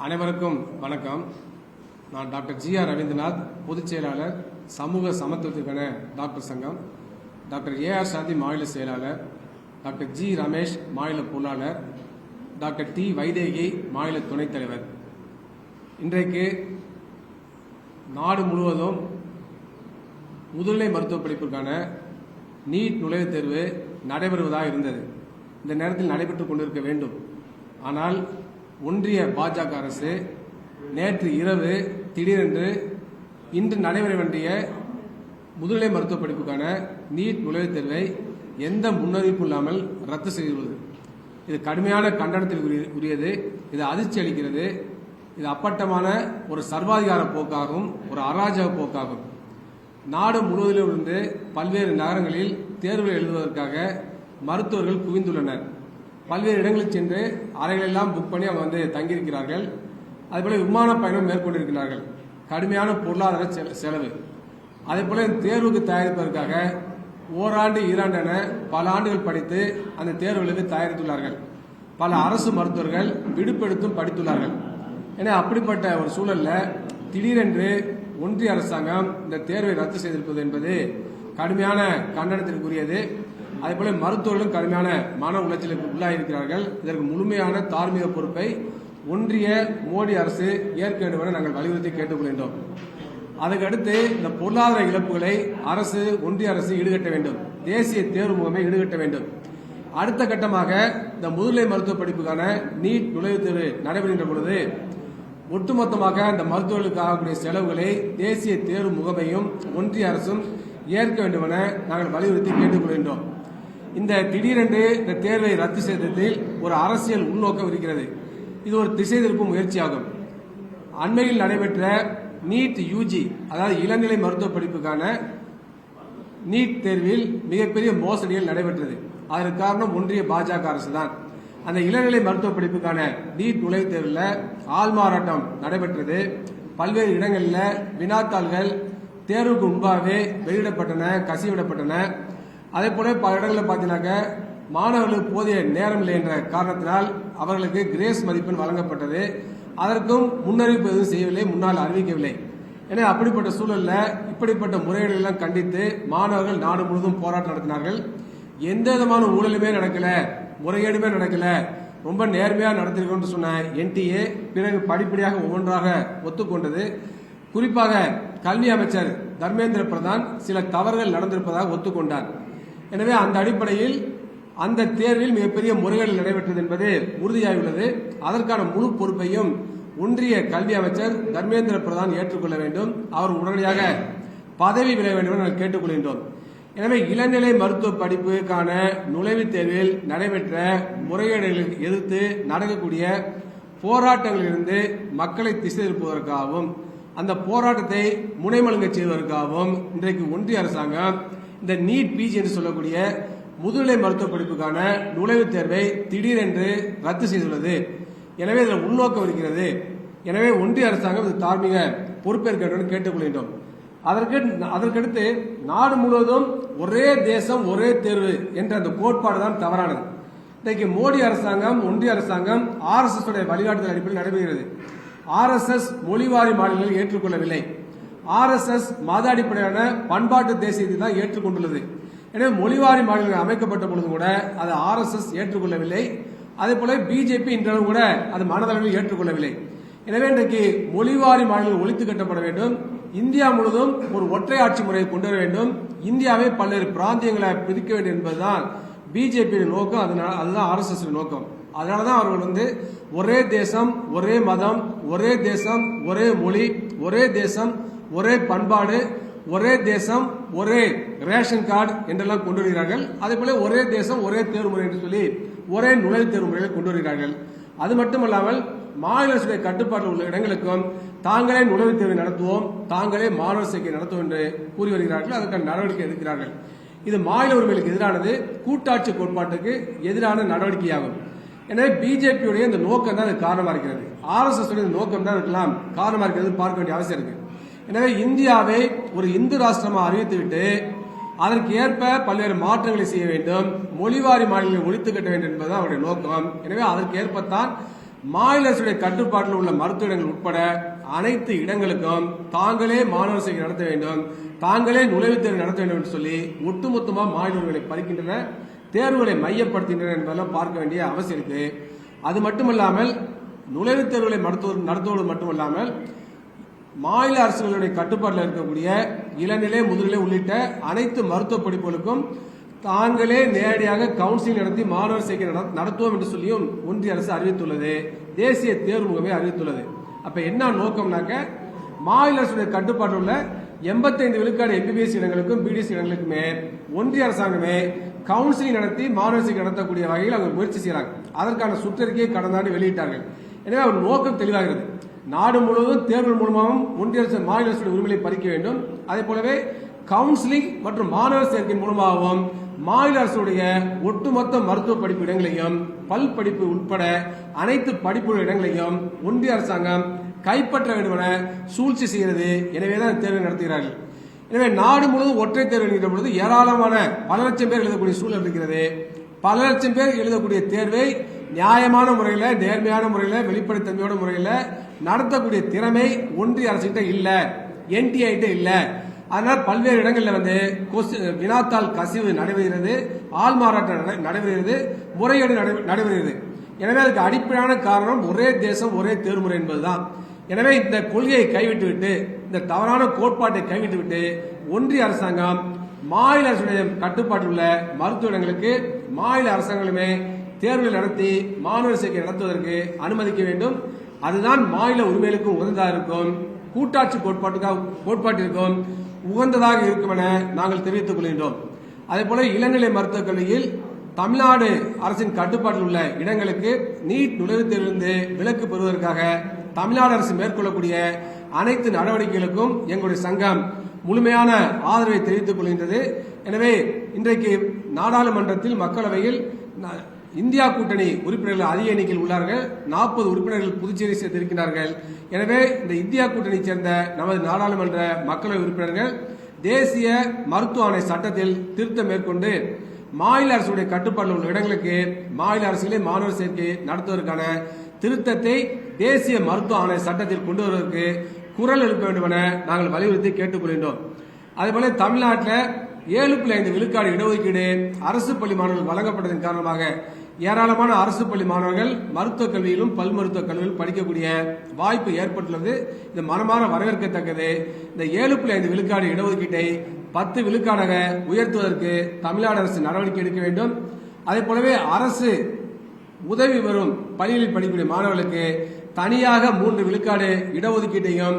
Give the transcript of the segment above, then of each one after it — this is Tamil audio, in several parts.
அனைவருக்கும் வணக்கம். நான் டாக்டர் ஜி.ஆர். ரவீந்திரநாத், பொதுச் செயலாளர், சமூக சமத்துவத்திற்கான டாக்டர் சங்கம். Doctor A R. சாந்தி, மாநில செயலாளர். Doctor G. ரமேஷ், மாநில பொருளாளர். Doctor D. வைதேகி, மாநில துணைத் தலைவர். இன்றைக்கு நாடு முழுவதும் முதுநிலை மருத்துவ படிப்பிற்கான நீட் நுழைவுத் தேர்வு நடைபெறுவதாக இருந்தது. இந்த நேரத்தில் நடைபெற்றுக் கொண்டிருக்க வேண்டும். ஆனால் ஒன்றிய பாஜக அரசு நேற்று இரவு திடீரென்று இன்று நடைபெற வேண்டிய முதுநிலை மருத்துவ படிப்புக்கான நீட் நுழைவுத் தேர்வை எந்த முன்னறிவிப்பும் இல்லாமல் ரத்து செய்துள்ளது. இது கடுமையான கண்டனத்திற்கு உரியது. இது அதிர்ச்சி அளிக்கிறது. இது அப்பட்டமான ஒரு சர்வாதிகார போக்காகும், ஒரு அராஜக போக்காகும். நாடு முழுவதிலும் இருந்து பல்வேறு நகரங்களில் தேர்வுகள் எழுதுவதற்காக மருத்துவர்கள் குவிந்துள்ளனர். பல்வேறு இடங்களுக்கு சென்று அறைகளெல்லாம் புக் பண்ணி அவங்க தங்கியிருக்கிறார்கள். அதேபோல விமான பயணம் மேற்கொண்டிருக்கிறார்கள். கடுமையான பொருளாதார செலவு. அதேபோல தேர்வுக்கு தயாரிப்பதற்காக ஓராண்டு ஈராண்டு என பல ஆண்டுகள் படித்து அந்த தேர்வுகளுக்கு தயாரித்துள்ளார்கள். பல அரசு மருத்துவர்கள் விடுப்பெடுத்தும் படித்துள்ளார்கள். ஏன்னா அப்படிப்பட்ட ஒரு சூழல்ல திடீரென்று ஒன்றிய அரசாங்கம் இந்த தேர்வை ரத்து செய்திருப்பது என்பது கடுமையான கண்டனத்திற்குரியது. அதேபோல மருத்துவர்களும் கடுமையான மன உளைச்சலுக்கு உள்ளாயிருக்கிறார்கள். இதற்கு முழுமையான தார்மீக பொறுப்பை ஒன்றிய மோடி அரசு ஏற்க வேண்டும் என நாங்கள் வலியுறுத்தி கேட்டுக்கொள்கின்றோம். அதுக்கடுத்து இந்த பொருளாதார இழப்புகளை ஒன்றிய அரசு ஈடுகட்ட வேண்டும். தேசிய தேர்வு முகமை ஈடுகட்ட வேண்டும். அடுத்த கட்டமாக இந்த முதுநிலை மருத்துவ படிப்புக்கான நீட் நுழைவுத் தேர்வு நடைபெறுகின்ற பொழுது ஒட்டுமொத்தமாக இந்த மருத்துவர்களுக்கு ஆகக்கூடிய செலவுகளை தேசிய தேர்வு முகமையும் ஒன்றிய அரசும் ஏற்க வேண்டும் என நாங்கள் வலியுறுத்தி கேட்டுக்கொள்கின்றோம். இந்த திடீரென்று இந்த தேர்வை ரத்து செய்ததில் ஒரு அரசியல் உள்நோக்கம் இருக்கிறது. இது ஒரு திசை திருப்பும் முயற்சியாகும். அண்மையில் நடைபெற்ற நீட் யூஜி, அதாவது இளநிலை மருத்துவ படிப்புக்கான நீட் தேர்வில் மிகப்பெரிய மோசடிகள் நடைபெற்றது. அதற்கு காரணம் ஒன்றிய பாஜக அரசு தான். அந்த இளநிலை மருத்துவ படிப்புக்கான நீட் நுழைவுத் தேர்வில் ஆள்மாறாட்டம் நடைபெற்றது. பல்வேறு இடங்களில் வினாத்தாள்கள் தேர்வுக்கு முன்பாகவே வெளியிடப்பட்டன, கசிவிடப்பட்டன. அதே போல பல இடங்களில் பார்த்தீங்கன்னாக்க மாணவர்களுக்கு போதிய நேரம் இல்லை என்ற காரணத்தினால் அவர்களுக்கு கிரேஸ் மதிப்பெண் வழங்கப்பட்டது. அதற்கும் முன்னறிவிப்பு எதுவும் செய்யவில்லை, முன்னால் அறிவிக்கவில்லை. எனவே அப்படிப்பட்ட சூழலில் இப்படிப்பட்ட முறைகேடுகள் எல்லாம் கண்டித்து மாணவர்கள் நாடு முழுவதும் போராட்டம் நடத்தினார்கள். எந்த விதமான ஊழலுமே நடக்கல, முறைகேடுமே நடக்கல, ரொம்ப நேர்மையா நடத்திருக்கோம் சொன்ன என்டிஏ பிறகு படிப்படியாக ஒவ்வொன்றாக ஒத்துக்கொண்டது. குறிப்பாக கல்வி அமைச்சர் தர்மேந்திர பிரதான் சில தவறுகள் நடந்திருப்பதாக ஒத்துக்கொண்டார். எனவே அந்த அடிப்படையில் அந்த தேர்வில் மிகப்பெரிய முறைகேடு நடைபெற்றது என்பது உறுதியாகியுள்ளது. அதற்கான முழு பொறுப்பையும் ஒன்றிய கல்வி அமைச்சர் தர்மேந்திர பிரதான் ஏற்றுக்கொள்ள வேண்டும். அவர் உடனடியாக பதவி விலக வேண்டும் என கேட்டுக்கொள்கின்றோம். எனவே இளநிலை மருத்துவ படிப்புக்கான நுழைவுத் தேர்வில் நடைபெற்ற முறைகேடுகளுக்கு எதிர்த்து நடக்கக்கூடிய போராட்டங்களிலிருந்து மக்களை திசை திருப்புவதற்காகவும் அந்த போராட்டத்தை முனைமழுங்க செய்வதற்காகவும் இன்றைக்கு ஒன்றிய அரசாங்கம் இந்த நீட் பிஜி என்று சொல்லக்கூடிய முதுநிலை மருத்துவ படிப்புக்கான நுழைவுத் தேர்வை திடீரென்று ரத்து செய்துள்ளது. எனவே இதில் உள்நோக்கம் இருக்கிறது. எனவே ஒன்றிய அரசாங்கம் இது தார்மீக பொறுப்பேற்க வேண்டும் என்று கேட்டுக்கொள்கின்றோம். அதற்கடுத்து நாடு முழுவதும் ஒரே தேசம் ஒரே தேர்வு என்ற அந்த கோட்பாடு தான் தவறானது. இன்றைக்கு மோடி அரசாங்கம், ஒன்றிய அரசாங்கம் RSS உடைய வழிகாட்டுதல் அடிப்படையில் நடைபெறுகிறது. RSS மொழிவாரி மாநிலங்கள் ஏற்றுக்கொள்ளவில்லை. RSS மத அடிப்படையான பண்பாட்டு தேசியத்தை தான் ஏற்றுக்கொண்டுள்ளது. எனவே மொழிவாரி மாநிலங்கள் அமைக்கப்பட்ட பொழுது கூட அதை RSS ஏற்றுக்கொள்ளவில்லை. அதே போல பிஜேபி இன்றளவு கூட அது மனதளவில் ஏற்றுக்கொள்ளவில்லை. எனவே இன்றைக்கு மொழிவாரி மாநிலங்கள் ஒழித்து கட்டப்பட வேண்டும். இந்தியா முழுவதும் ஒரு ஒற்றை ஆட்சி முறையை கொண்டு வர வேண்டும். இந்தியாவை பல்வேறு பிராந்தியங்களை பிரிக்க வேண்டும் என்பதுதான் பிஜேபியின் நோக்கம். அதுதான் RSS நோக்கம். அதனாலதான் அவர்கள் ஒரே தேசம் ஒரே மதம், ஒரே தேசம் ஒரே மொழி, ஒரே தேசம் ஒரே பண்பாடு, ஒரே தேசம் ஒரே ரேஷன் கார்டு என்றெல்லாம் கொண்டு வருகிறார்கள். அதே போல ஒரே தேசம் ஒரே தேர்வு முறை என்று சொல்லி ஒரே நுழைவுத் தேர்வு முறைகளை கொண்டு வருகிறார்கள். அது மட்டுமல்லாமல் மாநில அரசுடைய கட்டுப்பாட்டில் உள்ள இடங்களுக்கும் தாங்களே நுழைவுத் தேர்வை நடத்துவோம், தாங்களே மாணவர் சேர்க்கை நடத்துவோம் என்று கூறி வருகிறார்கள். அதற்கான நடவடிக்கை எடுக்கிறார்கள். இது மாநில உரிமைகளுக்கு எதிரானது, கூட்டாட்சி கோட்பாட்டுக்கு எதிரான நடவடிக்கையாகும். எனவே பிஜேபியுடைய இந்த நோக்கம் தான் அது காரணமா இருக்கிறது. RSS நோக்கம் தான் இருக்கலாம் காரணமா இருக்கிறது பார்க்க வேண்டிய அவசியம் இருக்கு. எனவே இந்தியாவை ஒரு இந்து ராஷ்டிரமா அறிவித்துவிட்டு அதற்கு ஏற்ப பல்வேறு மாற்றங்களை செய்ய வேண்டும், மொழிவாரி மாநிலங்களை ஒழித்து கட்ட வேண்டும் என்பதுதான் அவருடைய நோக்கம். எனவே அதற்கு ஏற்பத்தான் மாநில அரசுடைய கட்டுப்பாட்டில் உள்ள மருத்துவ இடங்கள் உட்பட அனைத்து இடங்களுக்கும் தாங்களே மாணவர் சேர்க்கை நடத்த வேண்டும், தாங்களே நுழைவுத் தேர்வு நடத்த வேண்டும் என்று சொல்லி ஒட்டுமொத்தமாக மாநிலங்களை பறிக்கின்றன, தேர்வுகளை மையப்படுத்துகின்றன என்பதெல்லாம் பார்க்க வேண்டிய அவசியம் இருக்கு. அது மட்டுமல்லாமல் நுழைவுத் தேர்வுகளை நடத்துவது மட்டுமல்லாமல் மாநில அரசுகளுடைய கட்டுப்பாட்டில் இருக்கக்கூடிய இளநிலை, முதுநிலை உள்ளிட்ட அனைத்து மருத்துவ படிப்புகளுக்கும் தாங்களே நேரடியாக கவுன்சிலிங் நடத்தி மாணவர் சேர்க்கை நடத்துவோம் என்று சொல்லியும் ஒன்றிய அரசு அறிவித்துள்ளது, தேசிய தேர்வு முகமை அறிவித்துள்ளது. அப்ப என்ன நோக்கம்னாக்க மாநில அரசுடைய கட்டுப்பாட்டில் உள்ள 85 விழுக்காடு எம்பிபிஎஸ் இடங்களுக்கும் பிடிஎஸ் இடங்களுக்குமே ஒன்றிய அரசாங்கமே கவுன்சிலிங் நடத்தி மாணவர் சேர்க்கை நடத்தக்கூடிய வகையில் அவங்க முயற்சி செய்யறாங்க. அதற்கான சுற்றறிக்கையை கடந்த ஆண்டு வெளியிட்டார்கள். எனவே அவர் நோக்கம் தெளிவாகிறது. நாடு முழுவதும் தேர்தல் மூலமாகவும் ஒன்றிய அரசு மாநில அரசுடைய உரிமையை பறிக்க வேண்டும். அதே போலவே கவுன்சிலிங் மற்றும் மாணவர் சேர்க்கை மூலமாகவும் மாநில அரசுடைய ஒட்டுமொத்த மருத்துவ படிப்பு இடங்களையும் பல் படிப்பு உட்பட அனைத்து படிப்பு இடங்களையும் ஒன்றிய அரசாங்கம் கைப்பற்ற வேண்டும் என சூழ்ச்சி செய்கிறது. எனவேதான் தேர்வை நடத்துகிறார்கள். எனவே நாடு முழுவதும் ஒற்றை தேர்வு எழுதுகிற பொழுது ஏராளமான பல லட்சம் பேர் எழுதக்கூடிய சூழல் இருக்கிறது. பல லட்சம் பேர் எழுதக்கூடிய தேர்வை நியாயமான முறையில், நேர்மையான முறையில், வெளிப்படைத்தன்மையோட முறையில் நடத்தக்கூடிய திறமை ஒன்றிய அரசுகிட்ட இல்ல, என்டிஏ கிட்ட இல்ல. அதனால் பல்வேறு இடங்களில் வினாத்தாள் கசிவு நடைபெறுகிறது, ஆள் மாறாட்டம் நடைபெறுகிறது, முறைகேடு நடைபெறுகிறது. எனவே அதுக்கு அடிப்படையான காரணம் ஒரே தேசம் ஒரே தேர்வுமுறை என்பதுதான். எனவே இந்த கொள்கையை கைவிட்டுவிட்டு, இந்த தவறான கோட்பாட்டை கைவிட்டுவிட்டு ஒன்றிய அரசாங்கம் மாநில அரசுடைய கட்டுப்பாட்டில் உள்ள மருத்துவ இடங்களுக்கு மாநில அரசாங்கங்களுமே தேர்வுகள் நடத்தி மாணவர் சேர்க்கை நடத்துவதற்கு அனுமதிக்க வேண்டும். அதுதான் மாநில உரிமைகளுக்கும் உகந்ததாக இருக்கும், கூட்டாட்சி கோட்பாட்டிற்கும் உகந்ததாக இருக்கும் என நாங்கள் தெரிவித்துக் கொள்கின்றோம். அதேபோல இளநிலை மருத்துவக் கல்வியில் தமிழ்நாடு அரசின் கட்டுப்பாட்டில் உள்ள இடங்களுக்கு நீட் நுழைவுத் தேர்விலிருந்து விலக்கு பெறுவதற்காக தமிழ்நாடு அரசு மேற்கொள்ளக்கூடிய அனைத்து நடவடிக்கைகளுக்கும் எங்களுடைய சங்கம் முழுமையான ஆதரவை தெரிவித்துக் கொள்கின்றது. எனவே இன்றைக்கு நாடாளுமன்றத்தில் மக்களவையில் இந்தியா கூட்டணி உறுப்பினர்கள் அதிக எண்ணிக்கையில் உள்ளார்கள். 40 உறுப்பினர்கள் புதுச்சேரி சேர்த்திருக்கிறார்கள். எனவே இந்த இந்தியா கூட்டணி சேர்ந்த நமது நாடாளுமன்ற மக்களவை உறுப்பினர்கள் தேசிய மருத்துவ ஆணை சட்டத்தில் திருத்தம் மேற்கொண்டு மாநில அரசுடைய கட்டுப்பாட்டில் உள்ள இடங்களுக்கு மாநில அரசுகளே மாணவர் சேர்க்கை நடத்துவதற்கான திருத்தத்தை தேசிய மருத்துவ ஆணை சட்டத்தில் கொண்டு வருவதற்கு குரல் எழுப்ப வேண்டும் என நாங்கள் வலியுறுத்தி கேட்டுக்கொள்கின்றோம். அதேபோல தமிழ்நாட்டில் 7.5 விழுக்காடு இடஒதுக்கீடு அரசு பள்ளி மாணவர்கள் வழங்கப்பட்டதன் காரணமாக ஏராளமான அரசு பள்ளி மாணவர்கள் மருத்துவக் கல்வியிலும் பல் மருத்துவக் கல்வியிலும் படிக்கக்கூடிய வாய்ப்பு ஏற்பட்டுள்ளது. இது மனமாற வரவேற்கத்தக்கது. இந்த 7.5 விழுக்காடு இடஒதுக்கீட்டை 10 விழுக்காடாக உயர்த்துவதற்கு தமிழ்நாடு அரசு நடவடிக்கை எடுக்க வேண்டும். அதே போலவே அரசு உதவி பெறும் பள்ளிகளில் படிக்கக்கூடிய மாணவர்களுக்கு தனியாக 3 விழுக்காடு இடஒதுக்கீட்டையும்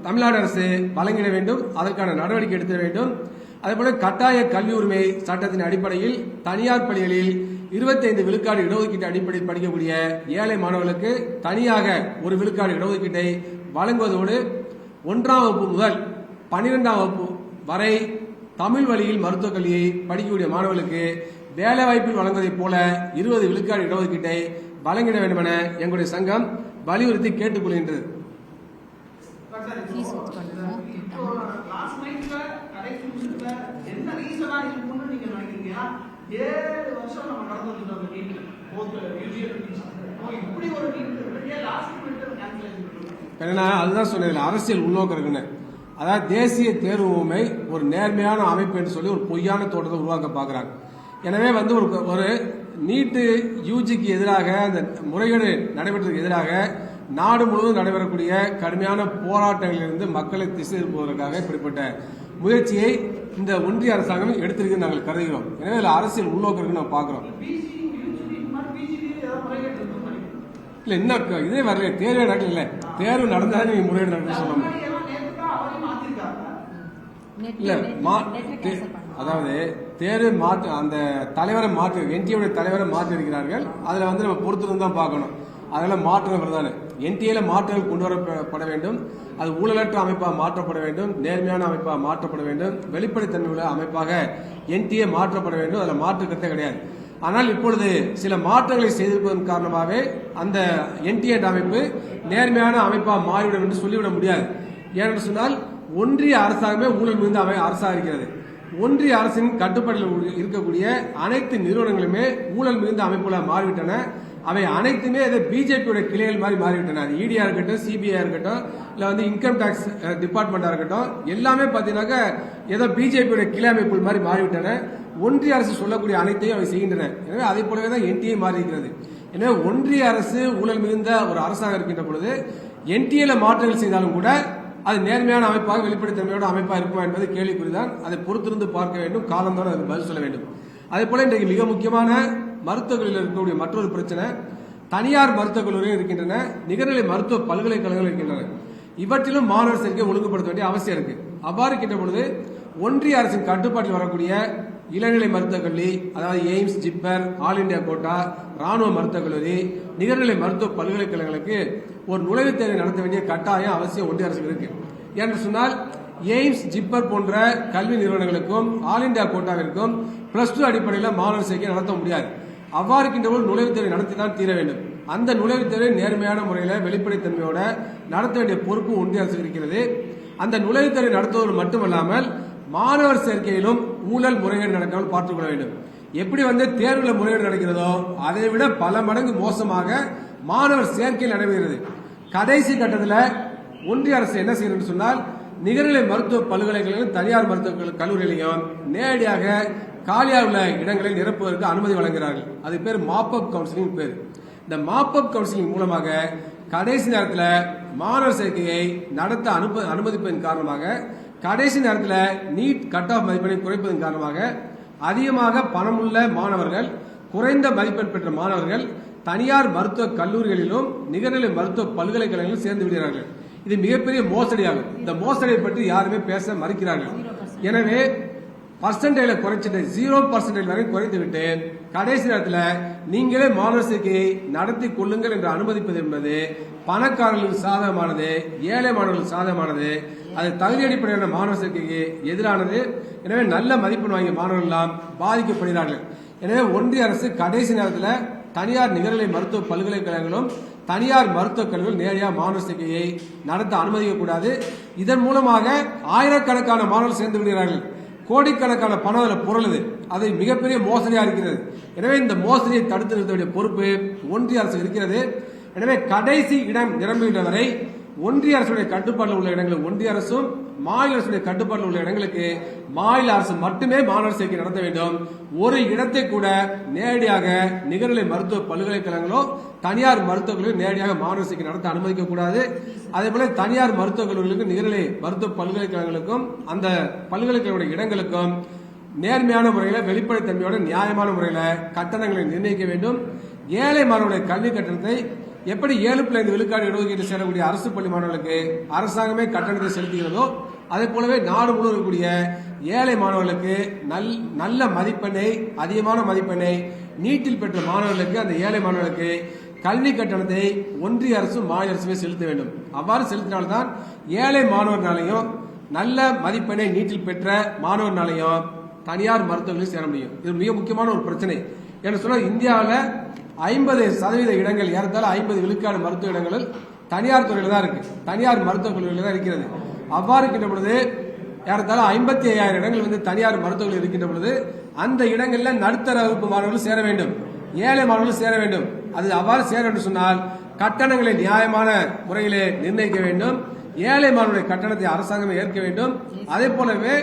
தமிழ்நாடு அரசு வழங்கிட வேண்டும். அதற்கான நடவடிக்கை எடுக்க வேண்டும். அதேபோல கட்டாய கல்வி உரிமை சட்டத்தின் அடிப்படையில் தனியார் பள்ளிகளில் 25 விழுக்காடு இடஒதுக்கீட்டு அடிப்படையில் படிக்கக்கூடிய ஏழை மாணவர்களுக்கு தனியாக 1 விழுக்காடு இடஒதுக்கீட்டை வழங்குவதோடு 1ஆம் வகுப்பு முதல் 12ஆம் வகுப்பு வரை தமிழ் வழியில் மருத்துவக் கல்வியை படிக்கக்கூடிய மாணவர்களுக்கு வேலைவாய்ப்பில் வழங்குவதைப் போல 20 விழுக்காடு இடஒதுக்கீட்டை வழங்கிட வேண்டும் என எங்களுடைய சங்கம் வலியுறுத்தி கேட்டுக்கொள்கின்றது. அதுதான் சொன்னதில்லை, அரசியல் உள்நோக்கம் இருக்குன்னு. அதாவது தேசிய தேர்வு முகமை ஒரு நேர்மையான அமைப்பு என்று சொல்லி ஒரு பொய்யான தோட்டத்தை உருவாக்க பார்க்கிறாங்க. எனவே ஒரு நீட்டு யூஜிக்கு எதிராக அந்த முறைகேடு நடைபெற்றதுக்கு எதிராக நாடு முழுவதும் நடைபெறக்கூடிய கடுமையான போராட்டங்களிலிருந்து மக்களை திசை திருப்புவதற்காக இப்படிப்பட்ட முயற்சியை இந்த ஒன்றிய அரசாங்கம் எடுத்திருக்கு நாங்கள் கருதுகிறோம். எனவே இதில் அரசியல் உள்நோக்கம் இருக்குன்னு நம்ம பார்க்கிறோம். இல்ல இன்னும் இதே வரல, தேர்வே நடக்கல. இல்ல தேர்வு நடந்தாலும் நீங்க முறையீடு நடக்க சொல்லணும். இல்ல அதாவது தேர்வு மாற்று அந்த தலைவரை மாற்று என்டிஏ தலைவரை மாற்றி இருக்கிறார்கள். அதுல நம்ம பொறுத்திருந்து தான் பார்க்கணும். அதெல்லாம் மாற்றம் வருதானே. என்டிஏல மாற்றங்கள் கொண்டு வரப்பட வேண்டும். அது ஊழலற்ற அமைப்பாக மாற்றப்பட வேண்டும், நேர்மையான அமைப்பாக மாற்றப்பட வேண்டும், வெளிப்படைத்தன்மை உள்ள அமைப்பாக என்டிஏ மாற்றப்பட வேண்டும். அதில் மாற்றுக்கருத்தே கிடையாது. ஆனால் இப்பொழுது சில மாற்றங்களை செய்திருப்பதன் காரணமாகவே அந்த என்டிஏ அமைப்பு நேர்மையான அமைப்பாக மாறிவிடும் என்று சொல்லிவிட முடியாது. ஏனென்று சொன்னால் ஒன்றிய அரசாங்கமே ஊழல் மிகுந்த அரசாக இருக்கிறது. ஒன்றிய அரசின் கட்டுப்பாட்டில் இருக்கக்கூடிய அனைத்து நிறுவனங்களுமே ஊழல் மிகுந்த அமைப்புகளாக மாறிவிட்டன. அவை அனைத்துமே பிஜேபியோட கிளைகள் மாதிரி மாறிவிட்டன. அது இடியா இருக்கட்டும், சிபிஐ இருக்கட்டும், இல்ல இன்கம் டாக்ஸ் டிபார்ட்மெண்டா இருக்கட்டும், எல்லாமே பாத்தீங்கன்னாக்க ஏதோ பிஜேபியோட கிளை அமைப்புகள் மாதிரி மாறிவிட்டன. ஒன்றிய அரசு சொல்லக்கூடிய அனைத்தையும் அவை செய்கின்றன. எனவே அதே போலவே தான் என்டிஏ மாறி இருக்கிறது. எனவே ஒன்றிய அரசு ஊழல் மிகுந்த ஒரு அரசாக இருக்கின்ற பொழுது என்டிஏல மாற்றங்கள் செய்தாலும் கூட அது நேர்மையான அமைப்பாக, வெளிப்படைத்தன்மையோட அமைப்பாக இருக்குமா என்பது கேள்விக்குறிதான். அதை பொறுத்திருந்து பார்க்க வேண்டும், காலந்தோடு அதுக்கு பதில் சொல்ல வேண்டும். அதே போல இன்றைக்கு மிக முக்கியமான மருத்துவர்களில் இருக்கக்கூடிய மற்றொரு பிரச்சனை, தனியார் மருத்துவக் கல்லூரிகள் இருக்கின்றன, நிகர்நிலை மருத்துவ பல்கலைக்கழகங்கள் இருக்கின்றன. இவற்றிலும் மாணவர் சேர்க்கை ஒழுங்குபடுத்த வேண்டிய அவசியம் இருக்கு. அவ்வாறு இருக்கின்ற பொழுது ஒன்றிய அரசின் கட்டுப்பாட்டில் வரக்கூடிய இளநிலை மருத்துவக் கல்லூரி, அதாவது AIIMS, JIPMER, all India quota, ராணுவ மருத்துவக் கல்லூரி, நிகர்நிலை மருத்துவ பல்கலைக்கழகங்களுக்கு ஒரு நுழைவுத் தேர்வை நடத்த வேண்டிய கட்டாயம் அவசியம் ஒன்றிய அரசுக்கு இருக்கு. என்று சொன்னால் எய்ம்ஸ், ஜிப்மர் போன்ற கல்வி நிறுவனங்களுக்கும் ஆல் இண்டியா கோட்டாவிற்கும் +2 அடிப்படையில் மாணவர் சேர்க்கை நடத்த முடியாது. அவ்வாறு இருக்கின்றவர்கள் நுழைவுத் தேர்வை நடத்திதான் தீர வேண்டும். அந்த நுழைவுத் தேர்வை நேர்மையான முறையில் வெளிப்படைத்தன்மையோட நடத்த வேண்டிய பொறுப்பு ஒன்றிய அரசுக்கு இருக்கிறது. அந்த நுழைவுத் தேர்வை நடத்துவது மட்டுமல்லாமல் மாணவர் சேர்க்கையிலும் ஊழல் முறைகேடு நடக்காமல் பார்த்துக் கொள்ள வேண்டும். எப்படி தேர்வுல முறைகேடு நடக்கிறதோ அதை விட பல மடங்கு மோசமாக மாணவர் சேர்க்கையில் நடைபெறுகிறது. கடைசி கட்டத்தில் ஒன்றிய அரசு என்ன செய்யணும் சொன்னால், நிகர்நிலை மருத்துவ பல்கலைக்கழகம், தனியார் மருத்துவ கல்லூரிகளையும் நேரடியாக காலியாக உள்ள இடங்களை நிரப்புவதற்கு அனுமதி வழங்குகிறார்கள். அது பேர் மாப்அப் கவுன்சிலிங் பேர். இந்த மாப்அப் கவுன்சிலிங் மூலமாக கடைசி நேரத்தில் மாணவர் சேர்க்கையை நடத்த அனுமதிப்பதன் காரணமாக, கடைசி நேரத்தில் நீட் கட் ஆஃப் மதிப்பெண்ணை குறைப்பதன் காரணமாக அதிகமாக பணமுள்ள மாணவர்கள், குறைந்த மதிப்பெண் பெற்ற மாணவர்கள் தனியார் மருத்துவ கல்லூரிகளிலும் நிகர்நிலை மருத்துவ பல்கலைக்கழகங்களிலும் சேர்ந்து விடுகிறார்கள். இது மிகப்பெரிய மோசடியாகும். இந்த மோசடியை பற்றி யாருமே பேச மறுக்கிறார்கள். எனவே பர்சன்டேஜ்ல குறைச்சிட்டு 0% வரை குறைத்துவிட்டு கடைசி நேரத்தில் நீங்களே மாணவர் சேர்க்கையை நடத்தி கொள்ளுங்கள் என்று அனுமதிப்பது என்பது பணக்காரர்களுக்கு சாதகமானது, ஏழை மாணவர்களுக்கு சாதகமானது. அது தகுதி அடிப்படையான மாணவர் சேர்க்கைக்கு எதிரானது. எனவே நல்ல மதிப்பெண் வாங்கிய மாணவர்கள் எல்லாம் பாதிக்கப்படுகிறார்கள். எனவே ஒன்றிய அரசு கடைசி நேரத்தில் தனியார் நிகர்நிலை மருத்துவ பல்கலைக்கழகங்களும் தனியார் மருத்துவக் கல்லூரிகள் நேரடியாக மாணவர் சேர்க்கையை நடத்த அனுமதிக்கக்கூடாது. இதன் மூலமாக ஆயிரக்கணக்கான மாணவர்கள் சேர்ந்து விடுகிறார்கள். கோடிக்கணக்கான பணம் அதில் புரளுது. அது மிகப்பெரிய மோசடியாக இருக்கிறது. எனவே இந்த மோசடியை தடுத்து நிறுத்த வேண்டிய பொறுப்பு ஒன்றிய அரசு இருக்கிறது. எனவே கடைசி இடம் நிரம்பிவிட்ட வரை ஒன்றிய அரசுடைய கட்டுப்பாட்டில் உள்ள இடங்களுக்கு ஒன்றிய அரசும், மாநில அரசுடைய கட்டுப்பாட்டில் உள்ள இடங்களுக்கு மாநில அரசு மட்டுமே மாணவர் சேர்க்கை நடத்த வேண்டும். ஒரு இடத்தை கூட நேரடியாக நிகர்நிலை மருத்துவ பல்கலைக்கழகங்களோ தனியார் மருத்துவக் கல்லூரி நேரடியாக மாணவர் சேர்க்கை நடத்த அனுமதிக்க கூடாது. அதேபோல தனியார் மருத்துவக் கல்லூரிகளுக்கும் நிகர்நிலை மருத்துவ பல்கலைக்கழகங்களுக்கும் அந்த பல்கலைக்கழக இடங்களுக்கும் நேர்மையான முறையில், வெளிப்படைத்தன்மையோட நியாயமான முறையில் கட்டணங்களை நிர்ணயிக்க வேண்டும். ஏழை மாணவர்களுடைய கல்வி கட்டணத்தை எப்படி 7.5 விழுக்காடு இடஒதுக்கீட்டில் சேரக்கூடிய அரசு பள்ளி மாணவர்களுக்கு அரசாங்கமே கட்டணத்தை செலுத்துகிறதோ அதே போலவே நாடு முழுவதும் இருக்கக்கூடிய ஏழை மாணவர்களுக்கு நல்ல மதிப்பெண்ணை, அதிகமான மதிப்பெண்ணை நீட்டில் பெற்ற மாணவர்களுக்கு, அந்த ஏழை மாணவர்களுக்கு கல்வி கட்டணத்தை ஒன்றிய அரசும் மாநில அரசுமே செலுத்த வேண்டும். அவ்வாறு செலுத்தினால்தான் ஏழை மாணவர்னாலையும் நல்ல மதிப்பெண்ணை நீட்டில் பெற்ற மாணவர்னாலையும் தனியார் மருத்துவர்களில் சேர முடியும். இது மிக முக்கியமான ஒரு பிரச்சனை. என்று சொன்னால் இந்தியாவில் 50% இடங்கள், ஏறத்தாழ 50 விழுக்காடு மருத்துவ இடங்கள் தனியார் துறையில் தான் இருக்கு, தனியார் மருத்துவக் கல்லூரியில் தான் இருக்கிறது. அவ்வாறு இருக்கின்ற பொழுது ஏறத்தாழ 55,000 இடங்கள் தனியார் மருத்துவர்கள் இருக்கின்ற பொழுது அந்த இடங்களில் நடுத்தர வகுப்பு மாணவர்கள் சேர வேண்டும், ஏழை மாணவர்கள் சேர வேண்டும். அது அவ்வாறு சேர வேண்டும் சொன்னால் கட்டணங்களை நியாயமான முறையிலே நிர்ணயிக்க வேண்டும். ஏழை மாணவருடைய கட்டணத்தை அரசாங்கமே ஏற்க வேண்டும். அதே போலவே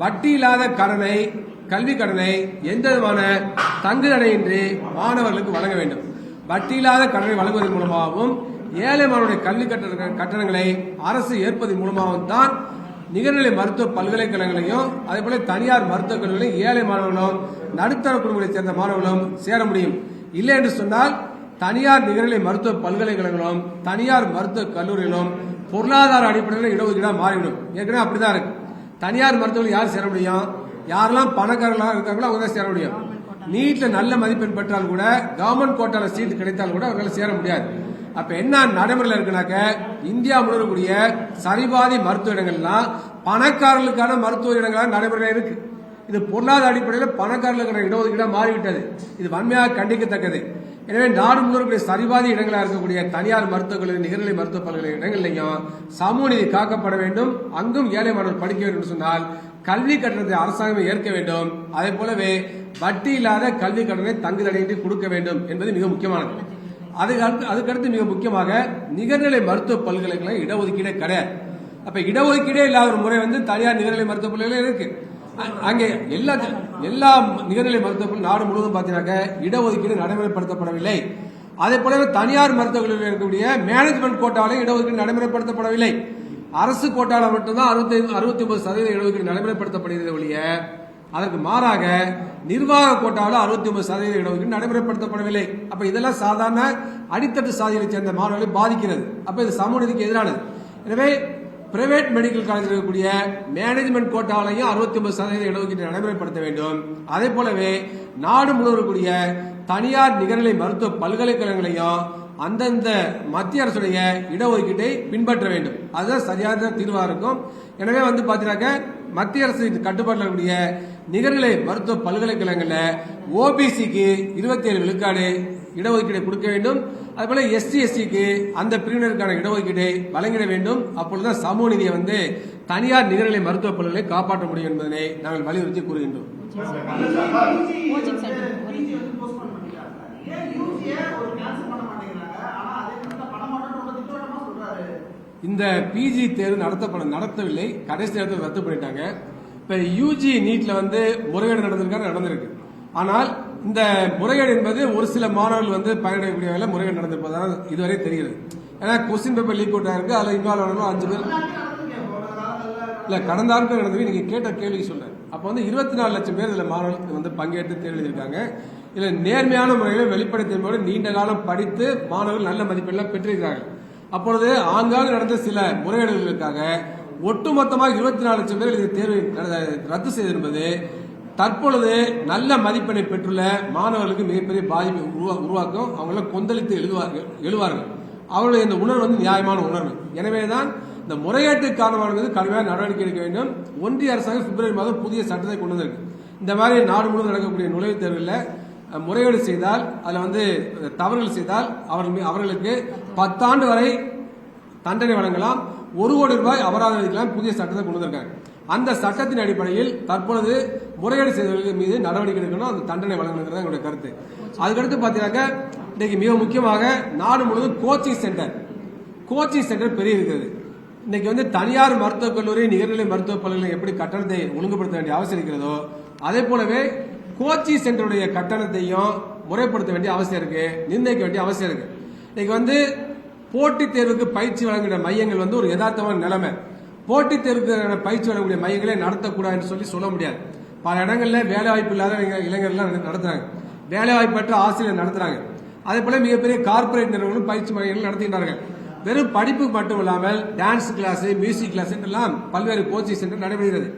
வட்டி இல்லாத கடனை, கல்வி கடனை எந்த விதமான தங்குதடையின்றி மாணவர்களுக்கு வழங்க வேண்டும். வட்டி இல்லாத கடனை வழங்குவதன் மூலமாகவும் ஏழை மாணவருடைய கல்வி கட்டணங்களை அரசு ஏற்பதன் மூலமாகவும் தான் நிகர்நிலை மருத்துவ பல்கலைக்கழகங்களையும் அதே போல தனியார் மருத்துவக் கல்லூரிகளையும் ஏழை மாணவர்களும் நடுத்தர குடும்பங்களைச் சேர்ந்த மாணவர்களும் சேர முடியும். இல்லை என்று சொன்னால் தனியார் நிகர்நிலை மருத்துவ பல்கலைக்கழகங்களும் தனியார் மருத்துவக் கல்லூரிகளும் பொருளாதார அடிப்படையில் இடஒதுக்கீடாக மாறிவிடும். ஏற்கனவே அப்படிதான் இருக்கு. தனியார் மருத்துவர்கள் யார் சேர முடியும்? யாரெல்லாம் பணக்காரர்களாக இருக்காங்களோ அவங்க தான் சேர முடியும். நீட்ல நல்ல மதிப்பெண் பெற்றால் கூட, கவர்மெண்ட் கோட்டால சீட் கிடைத்தால் கூட அவர்களால் சேர முடியாது. அப்ப என்ன நடைமுறையில் இருக்குனாக்க, இந்தியா முழுவதுடைய சரிபாதி மருத்துவ இடங்கள்லாம் பணக்காரர்களுக்கான மருத்துவ இடங்களாக நடைமுறையில் இருக்கு. இது பொருளாதார அடிப்படையில் பணக்காரர்களுக்கான இடஒதுக்கீடாக மாறிவிட்டது. இது வன்மையாக கண்டிக்கத்தக்கது. எனவே நாடு முழுவதும் சரிபாதி இடங்களாக இருக்கக்கூடிய தனியார் மருத்துவக் கல்லூரி, நிகர்நிலை மருத்துவ பல்கலை இடங்களையும் சமூக நீதி காக்கப்பட வேண்டும். அங்கும் ஏழை மாணவர்கள் படிக்க வேண்டும் என்று சொன்னால் கல்வி கட்டணத்தை அரசாங்கம் ஏற்க வேண்டும். அதே போலவே வட்டி இல்லாத கல்வி கடனை தங்குதடையின்றி கொடுக்க வேண்டும் என்பது மிக முக்கியமானது. அதுக்கடுத்து மிக முக்கியமாக நிகர்நிலை மருத்துவ பல்கலைக்கழகம் இடஒதுக்கீடே கிடையாது. அப்ப இடஒதுக்கீடே இல்லாத ஒரு முறை தனியார் நிகர்நிலை மருத்துவ பல்கலைக்கழகம் இருக்கு. அங்கே எல்லா நிகர்நிலை மருத்துவ நாடு முழுவதும் பாத்தீங்கன்னா இடஒதுக்கீடு நடைமுறைப்படுத்தப்படவில்லை. அதே போலவே தனியார் மருத்துவர்களில் இருக்கக்கூடிய மேனேஜ்மெண்ட் கோட்டாவிலும் இடஒதுக்கீடு நடைமுறைப்படுத்தப்படவில்லை. அரசு கோட்டால மட்டும்தான் 69% இடஒதுக்கீடு நடைமுறைப்படுத்தப்படுகிறது ஒழிய அதற்கு மாறாக நிர்வாக கோட்டாவில் 69% இடஒதுக்கீடு நடைமுறைப்படுத்தப்படவில்லை. அப்ப இதெல்லாம் சாதாரண அடித்தட்டு சாதிகளை சேர்ந்த மாணவர்களை பாதிக்கிறது. அப்ப இது சமூக நீதிக்கு எதிரானது. எனவே பிரைவேட் மெடிக்கல் காலேஜில் இருக்கக்கூடிய மேனேஜ்மெண்ட் கோட்டாவிலையும் 69% இடஒதுக்கீடு நடைமுறைப்படுத்த வேண்டும். அதே போலவே நாடு முழுவதும் இருக்கக்கூடிய தனியார் நிகர்நிலை மருத்துவ பல்கலைக்கழகங்களையும் அந்தந்த மத்திய அரசுடைய இடஒதுக்கீட்டை பின்பற்ற வேண்டும். அதுதான் சரியான தீர்வாக இருக்கும். எனவே பாத்தீங்கன்னா மத்திய அரசு கட்டுப்பாட்டில் இருக்கக்கூடிய நிகர்நிலை மருத்துவ பல்கலைக்கழகங்களில் ஓபிசிக்கு 27 விழுக்காடு இடஒதுக்கீடை கொடுக்க வேண்டும். அதுபோல SC/STக்கு அந்த பிரிவினருக்கான இடஒதுக்கீட்டை வழங்கிட வேண்டும். அப்பொழுதுதான் சமூக நீதியை தனியார் நிகர்நிலை மருத்துவ பல்கலை காப்பாற்ற முடியும் என்பதனை நாங்கள் வலியுறுத்தி கூறுகின்றோம். இந்த பிஜி தேர்வு நடத்தவில்லை, கடைசி நேரத்தில் ரத்து பண்ணிட்டாங்க. இப்ப யூஜி நீட்ல முறைகேடு நடந்திருக்கு. ஆனால் இந்த முறைகேடு என்பது ஒரு சில மாணவர்கள் பயனடையக்கூடிய வகையில் முறைகேடு நடந்திருப்பதாக இதுவரை தெரிகிறது. ஏன்னா கொஸ்டின் பேப்பர் லீக் அவுட் ஆயிருக்கு. அதுல இன்வால்வ் ஆனவங்க 5 பேர் இல்ல கடந்த ஆட்கள் நடந்தது. நீங்க கேட்ட கேள்வி சொல்றேன். அப்ப 24 லட்சம் பேர் இதுல மாணவர்கள் பங்கேற்று தேர்வு எழுதியிருக்காங்க. இதுல நேர்மையான முறையில் வெளிப்படைத்தன்மையோடு நீண்ட காலம் படித்து மாணவர்கள் நல்ல மதிப்பெல்லாம் பெற்றிருக்கிறார்கள். அப்பொழுது ஆங்காங்கு நடந்த சில முறைகேடுகளுக்காக ஒட்டுமொத்தமாக 24 லட்சம் பேர் இந்த தேர்வை ரத்து செய்திருப்பது தற்பொழுது நல்ல மதிப்பெண்ணை பெற்றுள்ள மாணவர்களுக்கு மிகப்பெரிய பாதிப்பை உருவாக்கும். அவங்கள கொந்தளித்து எழுவார்கள். அவர்களுடைய இந்த உணர்வு நியாயமான உணர்வு. எனவேதான் இந்த முறைகேட்டுக்கு காரணமானது கடுமையான நடவடிக்கை எடுக்க வேண்டும். ஒன்றிய அரசாங்கம் பிப்ரவரி மாதம் புதிய சட்டத்தை கொண்டு வந்திருக்கு. இந்த மாதிரி நாடு முழுவதும் நடக்கக்கூடிய நுழைவுத் தேர்வில் முறைகேடு செய்தால் அதில் தவறுகள் செய்தால் அவர்களுக்கு 10 ஆண்டு வரை தண்டனை வழங்கலாம், 1 கோடி ரூபாய் அபராதம் விதிக்கலாம். புதிய சட்டத்தை கொண்டு வந்திருக்காங்க. அந்த சட்டத்தின் அடிப்படையில் தற்பொழுது முறைகேடு செய்தவர்கள் மீது நடவடிக்கை எடுக்கணும், அந்த தண்டனை வழங்கணுங்கிறது என்னுடைய கருத்து. அதுக்கடுத்து பாத்தீங்கன்னா இன்னைக்கு மிக முக்கியமாக நாடு முழுவதும் கோச்சிங் சென்டர் பெரிய இருக்கிறது. இன்னைக்கு தனியார் மருத்துவக் கல்லூரி நிகர்நிலை மருத்துவ பல்கலை எப்படி கட்டணத்தை ஒழுங்குபடுத்த வேண்டிய அவசியம் இருக்கிறதோ அதே போலவே கோச்சிங் சென்டருடைய கட்டணத்தையும் முறைப்படுத்த வேண்டிய அவசியம் இருக்கு, நிர்ணயிக்க வேண்டிய அவசியம் இருக்கு. இன்னைக்கு போட்டித் தேர்வுக்கு பயிற்சி வழங்குகிற மையங்கள் ஒரு யதார்த்தமான நிலைமை. போட்டித் தேர்வுக்கு பயிற்சி வழங்கக்கூடிய மையங்களே நடத்தக்கூடாதுன்னு சொல்ல முடியாது. பல இடங்கள்ல வேலை வாய்ப்பு இல்லாத இளைஞர்கள் நடத்துறாங்க, வேலை வாய்ப்பற்ற ஆசிரியர் நடத்துறாங்க. அதே போல மிகப்பெரிய கார்பரேட் நிறுவனங்களும் பயிற்சி மையங்கள் நடத்துகின்றார்கள். வெறும் படிப்பு மட்டும் இல்லாமல் டான்ஸ் கிளாஸ், மியூசிக் கிளாஸ் எல்லாம் பல்வேறு கோச்சிங் சென்டர் நடைபெறுகிறது.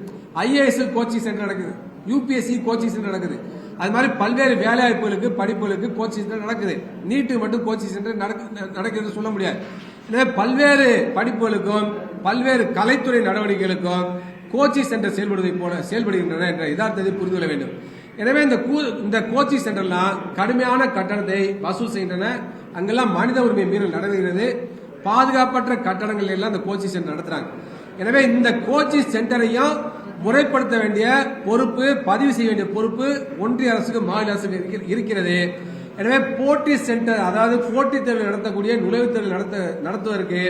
IAS கோச்சிங் சென்டர் நடக்குது, UPSC கோச்சிங் சென்டர் நடக்குது. அது மாதிரி பல்வேறு வேலை வாய்ப்புகளுக்கு படிப்புகளுக்கு கோச்சிங் சென்டர் நடக்குது. நீட்டுக்கு மட்டும் கோச்சிங் சென்டர் நடக்குதுன்னு சொல்ல முடியாது. எனவே பல்வேறு படிப்புகளுக்கும் பல்வேறு கலைத்துறை நடவடிக்கைகளுக்கும் கோச்சிங் சென்டர் செயல்படுகின்றன என்ற யதார்த்தத்தை புரிந்து கொள்ள வேண்டும். எனவே இந்த கோச்சிங் சென்டர்லாம் கடுமையான கட்டணத்தை வசூல் செய்கின்றன. அங்கெல்லாம் மனித உரிமை மீறல் நடைபெறுகிறது. பாதுகாப்பற்ற கட்டடங்கள் எல்லாம் இந்த கோச்சிங் சென்டர் நடத்துறாங்க. எனவே இந்த கோச்சிங் சென்டரையும் முறைப்படுத்த வேண்டிய பொறுப்பு, பதிவு செய்ய வேண்டிய பொறுப்பு ஒன்றிய அரசுக்கு மாநில அரசுக்கு இருக்கிறது. எனவே போட்டி சென்டர், அதாவது போட்டித் தேர்வு நடத்தக்கூடிய நுழைவுத் தேர்வு நடத்துவதற்கு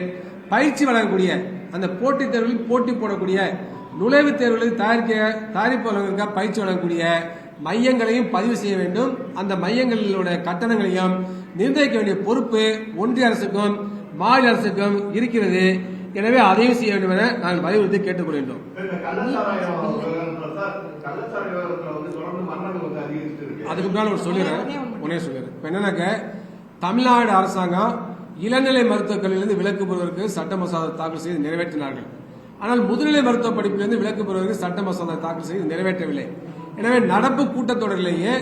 பயிற்சி வழங்கக்கூடிய, அந்த போட்டித் தேர்வில் போட்டி போடக்கூடிய நுழைவுத் தேர்வுகளுக்கு தயாரிப்பு பயிற்சி வழங்கக்கூடிய மையங்களையும் பதிவு செய்ய வேண்டும். அந்த மையங்களுடைய கட்டணங்களையும் நிர்ணயிக்க வேண்டிய பொறுப்பு ஒன்றிய அரசுக்கும் மாநில அரசுக்கும் இருக்கிறது. எனவே அதையும் செய்ய வேண்டும் என நாங்கள் வலியுறுத்தி கேட்டுக்கொள்கின்றோம். அதுக்கு முன்னால் சொல்லிடுறேன். இப்ப என்னன்னாக்க தமிழ்நாடு அரசாங்கம் இளநிலை மருத்துவக் கல்வியிலிருந்து விலக்கு பெறுவதற்கு சட்ட மசோதா தாக்கல் செய்து நிறைவேற்றினார்கள். ஆனால் முதுநிலை மருத்துவ படிப்பிலிருந்து விலக்கு பெறுவதற்கு சட்ட மசோதா தாக்கல் செய்து நிறைவேற்றவில்லை. எனவே நடப்பு கூட்டத்தொடரிலேயே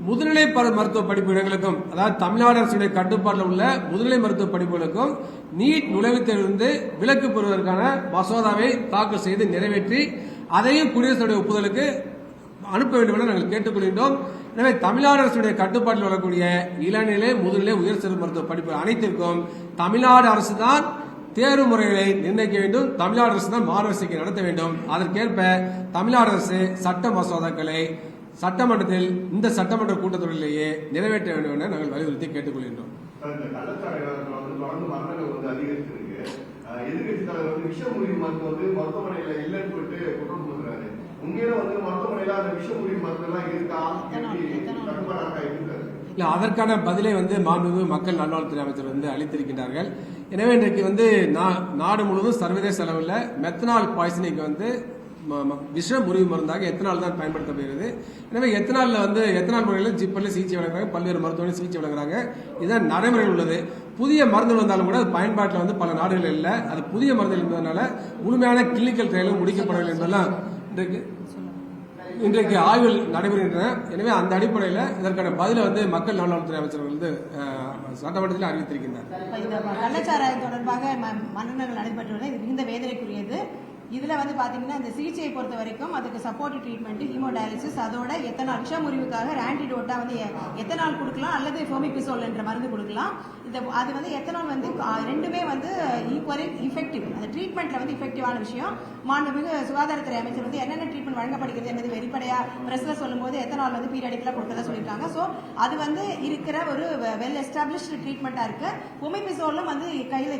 முதுநிலை மருத்துவ படிப்பு இடங்களுக்கும், அதாவது தமிழ்நாடு அரசுடைய கட்டுப்பாட்டில் உள்ள முதுநிலை மருத்துவ படிப்புகளுக்கும் நீட் நுழைவுத் தேர்விலிருந்து விலக்கு பெறுவதற்கான மசோதாவை தாக்கல் செய்து நிறைவேற்றி அதையும் குடியரசுடைய ஒப்புதலுக்கு அனுப்ப வேண்டும் என நாங்கள் கேட்டுக்கொள்கின்றோம். எனவே தமிழ்நாடு அரசுடைய கட்டுப்பாட்டில் வரக்கூடிய இளநிலை, முதுநிலை, உயர்சிறப்பு மருத்துவ படிப்பு அனைத்திற்கும் தமிழ்நாடு அரசு தான் தேர்வு முறைகளை நிர்ணயிக்க வேண்டும். தமிழ்நாடு அரசு தான் மாணவர் சேர்க்கை நடத்த வேண்டும். அதற்கேற்ப தமிழ்நாடு அரசு சட்ட மசோதாக்களை சட்டமன்றத்தில் இந்த சட்டமன்ற கூட்டத்தொடரிலேயே நிறைவேற்ற வேண்டும் என நாங்கள் வலியுறுத்தி கேட்டுக்கொள்கின்றோம். எதிர்கட்சி தலைவர் விஷமுறிவு மருந்து மருத்துவமனையில இல்லைன்னு சொல்லிட்டு குற்றம் கொடுக்குறாரு. உண்மையில மருத்துவமனையில அந்த விஷமுறிவு மருந்து எல்லாம் இருக்கா, கட்டுப்பாடாக இருக்காரு? இல்ல, அதற்கான பதிலை மாண்புமிகு மக்கள் நல்வாழ்வுத்துறை அமைச்சர் அளித்திருக்கின்றார்கள். எனவே இன்றைக்கு நாடு முழுவதும் சர்வதேச அளவில் மெத்தனால் பாய்சனிக்கு விஷ முறிவு மருந்தாக எத்தனால் தான் பயன்படுத்தப்படுகிறது. எனவே எத்தனால் முறையில் ஜிப்பரில் சிகிச்சை வழங்குறாங்க, பல்வேறு மருத்துவமனையில் சிகிச்சை வழங்குறாங்க. இதுதான் நடைமுறையில் உள்ளது. புதிய மருந்து வந்தாலும் கூட அது பயன்பாட்டில் பல நாடுகள் இல்லை. அது புதிய மருந்து என்பதனால முழுமையான கிளினிக்கல் ட்ரையலும் முடிக்கப்படவில்லை என்பதெல்லாம் இன்றைக்கு ஆய்வில் நடைபெறுகின்றன. எனவே அந்த அடிப்படையில் இதற்கான பதிலை மக்கள் நல்வாழ்வுத்துறை அமைச்சர்கள் சட்டமன்றத்தில் அறிவித்திருக்கின்றனர். கள்ளச்சாராயம் தொடர்பாக மரணங்கள் நடைபெற்றுள்ளது. இது மிகுந்த வேதனைக்குரியது. இதுல பாத்தீங்கன்னா இந்த சிகிச்சையை பொறுத்த வரைக்கும் அதுக்கு சப்போர்ட்டிவ் ட்ரீட்மெண்ட், ஹீமோடயாலிசிஸ், அதோட எத்தனால் விஷமுறிவுக்காக ஆன்டிடோட்டா எத்தனால் கொடுக்கலாம் அல்லது ஃபோமிபிசோல் என்ற மருந்து கொடுக்கலாம். அது எத்தனால் ரெண்டுமே ஈக்குவலி இஃபெக்டிவ். அந்த ட்ரீட்மெண்ட்ல இஃபெக்டிவான விஷயம். மாண்புமிகு சுகாதாரத்துறை அமைச்சர் என்னென்ன ட்ரீட்மெண்ட் வழங்கப்படுகிறது என்பது வெளிப்படையா பிரஸ்ல சொல்லும்போது எத்தனால் பீரியாடிக்கலா கொடுக்கறதா சொல்லியிருக்காங்க. ஸோ அது இருக்கிற ஒரு வெல் எஸ்டாப்ளிஷ்டு ட்ரீட்மெண்டா இருக்கு. ஃபோமிபிசோலும்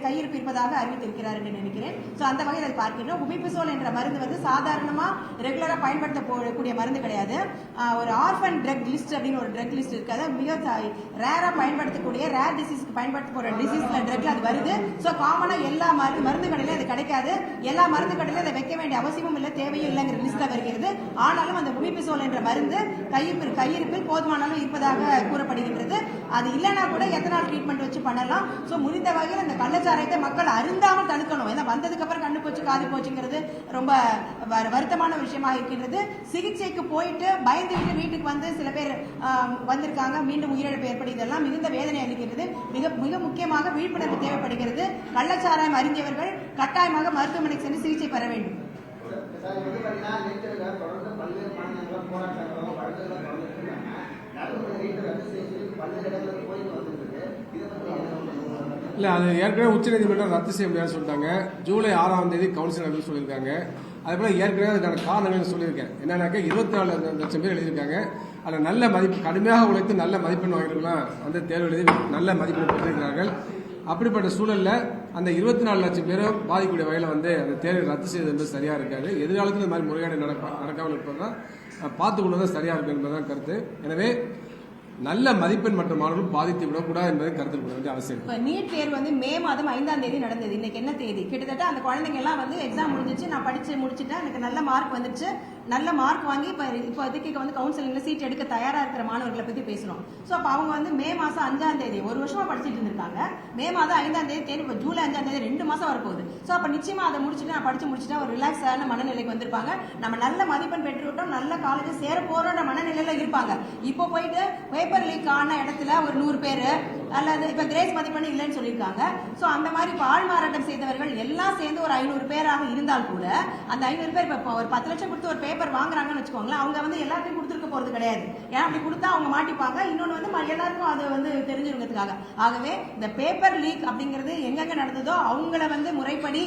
கையிருப்பு இருப்பதாக அறிவித்திருக்கிறார் என்று நினைக்கிறேன். ஸோ அந்த வகையில் அதை பார்க்கிறோம். ஃபோமிபிசோல் என்ற மருந்து சாதாரணமா ரெகுலரா பயன்படுத்தக்கூடிய மருந்து கிடையாது. ஒரு ஆர்ஃபன் ட்ரக் லிஸ்ட் அப்படின்னு ஒரு ட்ரக் லிஸ்ட் இருக்கு. மிக ரேரா பயன்படுத்தக்கூடிய ரேர் டிசீஸ்க்கு பயன்படுத்த போற டிசீஸ்ல ட்ரக்ல அது வருது. சோ காமனா எல்லா மருந்து கடையில அது கிடைக்காது. எல்லா மருந்து கடையில அதை வைக்க வேண்டிய அவசியமும் இல்லை, தேவையும் இல்லைங்கிற லிஸ்ட்ல வருகிறது. ஆனாலும் அந்த ஃபோமிபிசோல் என்ற மருந்து கையிருப்பில் போதுமான அளவு இருப்பதாக கூறப்படுகின்றது. அது இல்லைன்னா கூட எத்தனால் ட்ரீட்மெண்ட் வச்சு பண்ணலாம். சோ முடிந்த வகையில் அந்த கள்ளச்சாராயத்தை மக்கள் அருந்தாமல் தடுக்கணும். ஏன்னா வந்ததுக்கு அப்புறம் கண்ணு போச்சு காது போச்சுங்கிறது ரொம்ப வருத்தமான விஷயமாக இருக்கின்றது. சிகிச்சைக்கு போயிட்டு பயந்துவிட்டு வீட்டுக்கு சில பேர் வந்திருக்காங்க, மீண்டும் உயிரிழப்பு ஏற்படும். இதெல்லாம் மிகுந்த வேதனை அளிக்கிறது. மிக முக்கியமாக விழிப்புணர்வு தேவைப்படுகிறது. கள்ளச்சாராயம் அறிந்தவர்கள் கட்டாயமாக மருத்துவமனைக்கு சென்று சிகிச்சை பெற வேண்டும். இல்ல, அது ஏற்கனவே உச்சநீதிமன்றம் ரத்து செய்ய முடியாது சொல்லிட்டாங்க. ஜூலை 6ஆம் தேதி கவுன்சில் அப்படின்னு சொல்லியிருக்காங்க. அதே போல ஏற்கனவே அதுக்கான காரணங்கள் சொல்லியிருக்கேன். என்னன்னாக்க 24 லட்சம் பேர் எழுதியிருக்காங்க. அதில் நல்ல மதிப்பு, கடுமையாக உழைத்து நல்ல மதிப்பெண் வாங்கியிருக்கலாம் தேர்வு எழுதி நல்ல மதிப்பெண் பெற்றிருக்கிறார்கள். அப்படிப்பட்ட சூழலில் அந்த 24 லட்சம் பேரும் பாதிக்கக்கூடிய வகையில் அந்த தேர்வை ரத்து செய்வது என்பது சரியா இருக்காது. எதிர்காலத்தில் இந்த மாதிரி முறைகேடு நடக்காமல் இருப்பதுதான் பார்த்துக் கொள்வதுதான் சரியா இருக்கும் என்பதுதான் கருத்து. எனவே நல்ல மதிப்பெண் மற்ற மாணவர்கள் பாதித்து விடக்கூடாது என்பதை கருத்தில் கொள்ள வேண்டிய அவசியம். நீட் தேர்வு மே மாதம் 5ஆம் தேதி நடந்தது. இன்னைக்கு என்ன தேதி? கிட்டத்தட்ட அந்த குழந்தைங்க எல்லாம் எக்ஸாம் முடிஞ்சிச்சு, நான் படிச்சு முடிச்சுட்டேன், எனக்கு நல்ல மார்க் வந்துச்சு, நல்ல மார்க் வாங்கி இப்போ இதுக்கு கவுன்சிலிங்ல சீட் எடுக்க தயாரா இருக்கிற மாணவர்களை பத்தி பேசுறோம். சோ அப்ப அவங்க மே மாசம் 5ஆம் தேதி ஒரு வருஷமா படிச்சுட்டு இருந்திருக்காங்க. மே மாதம் 5ஆம் தேதி தேர்வு, ஜூலை 5ஆம் தேதி 2 மாசம் வரப்போகுது. சோ அப்ப நிச்சயமா அதை முடிச்சுட்டு நான் படிச்சு முடிச்சுட்டேன் ஒரு ரிலாக்ஸான மனநிலைக்கு வந்திருப்பாங்க. நம்ம நல்ல மதிப்பெண் பெற்றுவிட்டோம், நல்ல காலேஜ் சேர போறோன்ற மனநிலையில இருப்பாங்க. இப்போ போயிட்டு பேப்பர் லீக் ஆன இடத்துல ஒரு 100 பேரு அல்லது இப்ப கிரேஸ் மதிப்பெண் இல்லைன்னு சொல்லியிருக்காங்க. சோ அந்த மாதிரி ஆள் மாறாட்டம் செய்தவர்கள் எல்லாம் சேர்ந்து ஒரு 500 பேராக இருந்தால் கூட அந்த 500 பேர் இப்ப ஒரு 10 லட்சம் கொடுத்து ஒரு பேப்பர் வாங்குறாங்கன்னு வச்சுக்கோங்களேன், அவங்க எல்லாத்தையும் கொடுத்துருக்க போறது கிடையாது. ஏன்னா அப்படி கொடுத்தா அவங்க மாட்டிப்பாங்க. இன்னொன்னு எல்லாருக்கும் அது தெரிஞ்சிருக்கிறதுக்காக. ஆகவே இந்த பேப்பர் லீக் அப்படிங்கிறது எங்கெங்க நடந்ததோ அவங்கள முறைப்படி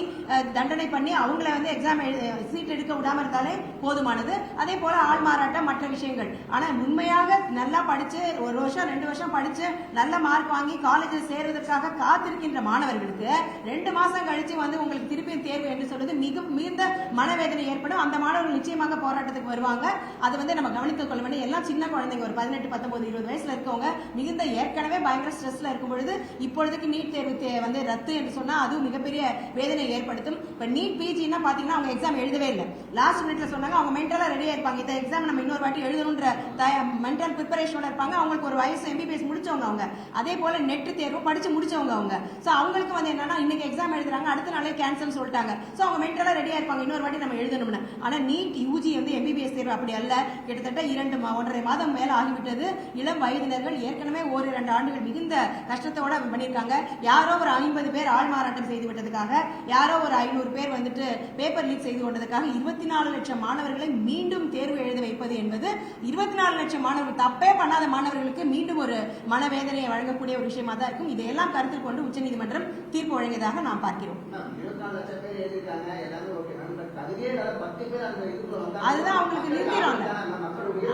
தண்டனை பண்ணி அவங்கள எக்ஸாம் சீட் எடுக்க விடாம இருந்தாலே போதுமானது. அதே போல ஆள் மாறாட்டம் மற்ற விஷயங்கள். ஆனா உண்மையாக நல்லா படிச்சு 1 வருஷம் 2 வருஷம் படிச்சு நல்ல மார்க் வாங்கி காலேஜில் சேர்வதற்காக காத்திருக்கின்ற மாணவர்களுக்கு 2 மாசம் கழிச்சு உங்களுக்கு திருப்பியும் தேர்வு என்று சொல்றது மிகுந்த மனவேதனை ஏற்படும். அந்த மாணவர்கள் நிச்சயமாக போராட்டத்துக்கு வருவாங்க. அது நம்ம கவனித்துக் கொள்ள வேண்டிய எல்லாம் சின்ன குழந்தைங்க, ஒரு 18, 19, 20 வயசுல இருக்கவங்க மிகுந்த ஏற்கனவே பயங்கர ஸ்ட்ரெஸ்ல இருக்கும் பொழுது இப்பொழுதுக்கு நீட் தேர்வு ரத்து என்று சொன்னா அதுவும் மிகப்பெரிய வேதனை ஏற்படுத்தும். இப்ப நீட் பிஜினா பாத்தீங்கன்னா அவங்க எக்ஸாம் எழுதவே இல்லை. லாஸ்ட் மினிட்ல சொன்னாங்க அவங்க மென்டலா ரெடியா இருப்பாங்க. இந்த எக்ஸாம் நம்ம இன்னொரு வாட்டி எழுதணும்ன்ற மென்டல் ப்ரிப்பரேஷனோட இருப்பாங்க. அவங்களுக்கு ஒரு வயசு எம்பிபிஎஸ் முடிச்சவங்க அவங்க. அதே போல நெட் தேர்வு படிச்சு முடிச்சவங்க அவங்க. சோ அவங்களுக்கு என்னன்னா இன்னைக்கு எக்ஸாம் எழுதுறாங்க, அடுத்த நாளே கேன்சல் சொல்லிட்டாங்க. சோ அவங்க மென்டலா ரெடியா இருப்பாங்க இன்னொரு வாட்டி நம்ம எழுதணும்னு. ஆனா நீட் யூஜி எம்பிபிஎஸ் தேர்வு அப்படி அல்ல. கிட்டத்தட்ட 1.5 மாதம் மேல ஆகிவிட்டது. இளம் வயதினர்கள் ஏற்கனவே 1-2 ஆண்டுகள் மிகுந்த கஷ்டத்தோட பண்ணிருக்காங்க. யாரோ ஒரு 50 பேர் ஆள் மாறாட்டம் செய்து விட்டதுக்காக, யாரோ ஒரு 500 பேர் பேப்பர் லீக் செய்து கொண்டதுக்காக 24 லட்சம் மாணவர்களை மீண்டும் தேர்வு எழுத வைப்பது என்பது 24 லட்சம் மாணவர்கள், தப்பே பண்ணாத மாணவர்களுக்கு மீண்டும் ஒரு மனவேதனையை வழங்கக்கூடிய பார்க்கக்கூடிய ஒரு விஷயமா தான் இருக்கும். இதையெல்லாம் கருத்தில் கொண்டு உச்சநீதிமன்றம் தீர்ப்பு வழங்கியதாக நாம் பார்க்கிறோம். 24 லட்சம் பேர் எழுதிருக்காங்க, எல்லாமே ஓகே. அதுவே 10 பேர் அந்த இதுக்குள்ள வந்தா அதுதான் அவங்களுக்கு நிறுத்திடும்ல,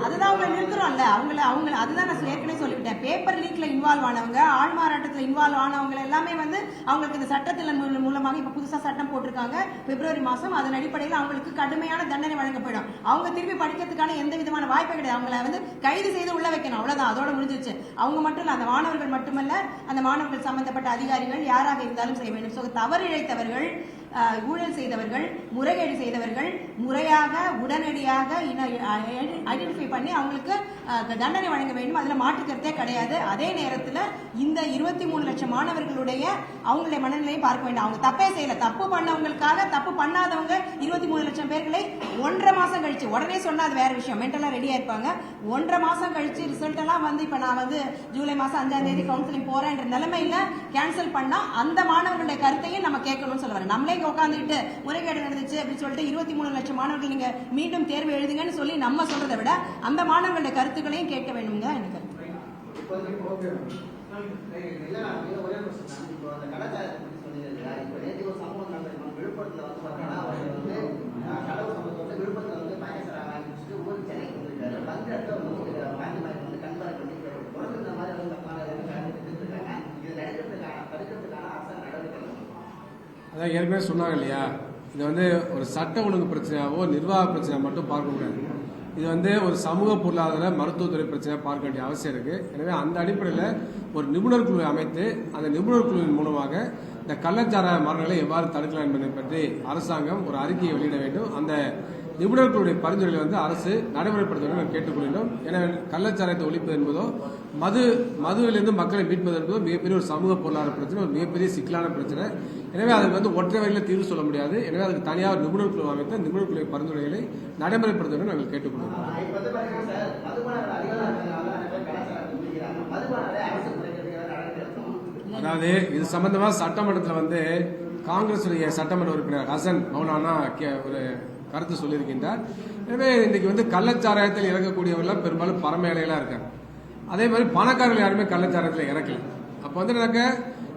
அதுதான் அவங்களை நிறுத்துறோம்ல. அவங்கள அதுதான் நான் ஏற்கனவே சொல்லிவிட்டேன். பேப்பர் லீக்ல இன்வால்வ் ஆனவங்க, ஆள்மாறாட்டத்தில் இன்வால்வ் ஆனவங்க எல்லாமே வந்து அவங்களுக்கு இந்த சட்டத்தின் மூலமாக இப்ப புதுசா சட்டம் போட்டிருக்காங்க பிப்ரவரி மாசம். அதன் அடிப்படையில் அவங்களுக்கு கடுமையான தண்டனை வழங்கப்படும். அவங்க திருப்பி படிக்கிறதுக்கான எந்த விதமான வாய்ப்பு கிடையாது. அவங்கள வந்து கைது செய்து உள்ள வைக்கணும், அவ்வளவுதான், அதோட முடிஞ்சிருச்சு. அவங்க மட்டும் இல்ல, அந்த மாணவர்கள் மட்டுமல்ல, அந்த மாணவர்கள் சம்பந்தப்பட்ட அதிகாரிகள் யாராக இருந்தாலும் செய்ய வேண்டும். தவறு இழைத்தவர்கள், ஊழல் செய்தவர்கள், முறைகேடு செய்தவர்கள் முறையாக உடனடியாக ஐடென்டிஃபை பண்ணி அவங்களுக்கு தண்டனை வழங்க வேண்டும். அதுல மாற்று கருத்தே கிடையாது. அதே நேரத்தில் இந்த 23 லட்சம் மாணவர்களுடைய அவங்களுடைய மனநிலையை பார்க்க வேண்டும். அவங்க தப்பே செய்யல, தப்பு பண்ணவங்களுக்காக தப்பு பண்ணாதவங்க 23 லட்சம் பேர்களை 1.5 மாசம் கழிச்சு, உடனே சொன்னா அது வேற விஷயம், மென்டலா ரெடியா இருப்பாங்க. 1.5 மாசம் கழிச்சு ரிசல்ட் எல்லாம் வந்து இப்ப நான் வந்து ஜூலை மாசம் 5ஆம் தேதி கவுன்சிலிங் போறேன்ற நிலைமையில கேன்சல் பண்ணா அந்த மாணவர்களுடைய கருத்தையும் நம்ம கேட்கணும்னு சொல்ல வரேன். நம்மளே உட்காந்துட்டு முறைகேடு நடந்துச்சு அப்படின்னு சொல்லிட்டு 23 லட்சம் மாணவர்கள் நீங்க மீண்டும் தேர்வு எழுதுங்கன்னு சொல்லி நம்ம சொல்றதை விட அந்த மாணவர்களுடைய கருத்துக்களையும் கேட்க வேண்டும்ங்க எனக்கு. ஒரே பிரச்சனை, இப்போ அந்த கலாச்சாரத்தை சொன்னீங்க இல்லையா, இப்போ நேற்று ஒரு சம்பவம் நடந்தது விழுப்புரத்துல வந்து பார்த்தீங்கன்னா, அவர் வந்து கடவுள் சம்பவத்தை வந்து விழுப்புரத்துல வந்து பயணசரா வாங்கிட்டு ஊருக்கு சென்னைக்கு வந்துருக்காரு. வந்து இடத்துல வந்து வாங்கி மாதிரி வந்து கண்பாரை பண்ணி தொடர்ந்து இந்த மாதிரி வந்து தப்பான இருக்காங்க. இது தடுக்கிறதுக்கான அரசாங்க நடவடிக்கை. அதான் ஏற்கனவே சொன்னாங்க இல்லையா, இது வந்து ஒரு சட்ட ஒழுங்கு பிரச்சனையாவோ நிர்வாக பிரச்சனையாக மட்டும் பார்க்கக்கூடாது. இது வந்து ஒரு சமூக பொருளாதார மருத்துவத்துறை பிரச்சனையாக பார்க்க வேண்டிய அவசியம் இருக்கு. எனவே அந்த அடிப்படையில் ஒரு நிபுணர் குழுவை அமைத்து அந்த நிபுணர் குழுவின் மூலமாக இந்த கள்ளச்சாராய மரணங்களை எவ்வாறு தடுக்கலாம் என்பதை பற்றி அரசாங்கம் ஒரு அறிக்கையை வெளியிட வேண்டும். அந்த நிபுணர் குழுவுடைய பரிந்துரைகளை வந்து அரசு நடைமுறைப்படுத்த வேண்டும் கேட்டுக்கொள்கிறோம். எனவே கள்ளச்சாராயத்தை ஒழிப்பது என்பதோ மதுவிலிருந்து மக்களை மீட்பது என்பதோ மிகப்பெரிய ஒரு சமூக பொருளாதார பிரச்சனை, ஒரு மிகப்பெரிய சிக்கலான பிரச்சனை. எனவே அதுக்கு வந்து ஒற்றை வகையில் தீர்வு சொல்ல முடியாது. எனவே அதுக்கு தனியாக நிபுணர் குழு அமைத்து நிபுணர் குழு பரிந்துரைகளை நடைமுறைப்படுத்த வேண்டும் நாங்கள் கேட்டுக்கொள்கிறோம். அதாவது இது சம்பந்தமா சட்டமன்றத்தில் வந்து காங்கிரஸ் சட்டமன்ற உறுப்பினர் ஹசன் மௌலானா ஒரு கருத்து சொல்லியிருக்கின்றார். எனவே இன்னைக்கு வந்து கள்ளச்சாராயத்தில் இறக்கக்கூடியவர்கள் பெரும்பாலும் பரம ஏழைகளா இருக்காங்க. அதே மாதிரி பணக்காரர்கள் யாருமே கள்ளச்சாராயத்தில் இறக்கல. அப்ப வந்து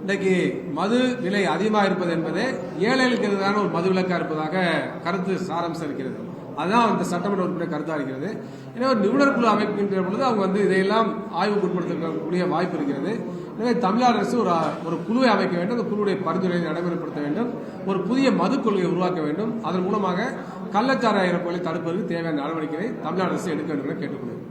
இன்னைக்கு மது விலை அதிகமாக இருப்பது என்பது ஏழைகளுக்கு எதிரான ஒரு மது விலக்கா இருப்பதாக கருத்து சாரம்சம் இருக்கிறது. அதுதான் அந்த சட்டமன்ற உறுப்பினர் கருத்தா இருக்கிறது. எனவே ஒரு நிபுணர் குழு அமைக்கின்ற பொழுது அவங்க வந்து இதையெல்லாம் ஆய்வுக்கு உட்படுத்தக்கூடிய வாய்ப்பு இருக்கிறது. எனவே தமிழ்நாடு அரசு ஒரு குழுவை அமைக்க வேண்டும். அந்த குழுவுடைய பரிந்துரையை நடைமுறைப்படுத்த வேண்டும். ஒரு புதிய மது கொள்கையை உருவாக்க வேண்டும். அதன் மூலமாக கள்ளச்சாராய இறப்புகளை தடுப்பதற்கு தேவையான நடவடிக்கைகளை தமிழ்நாடு அரசு எடுக்க வேண்டும் என கேட்டுக்கொள்கிறேன்.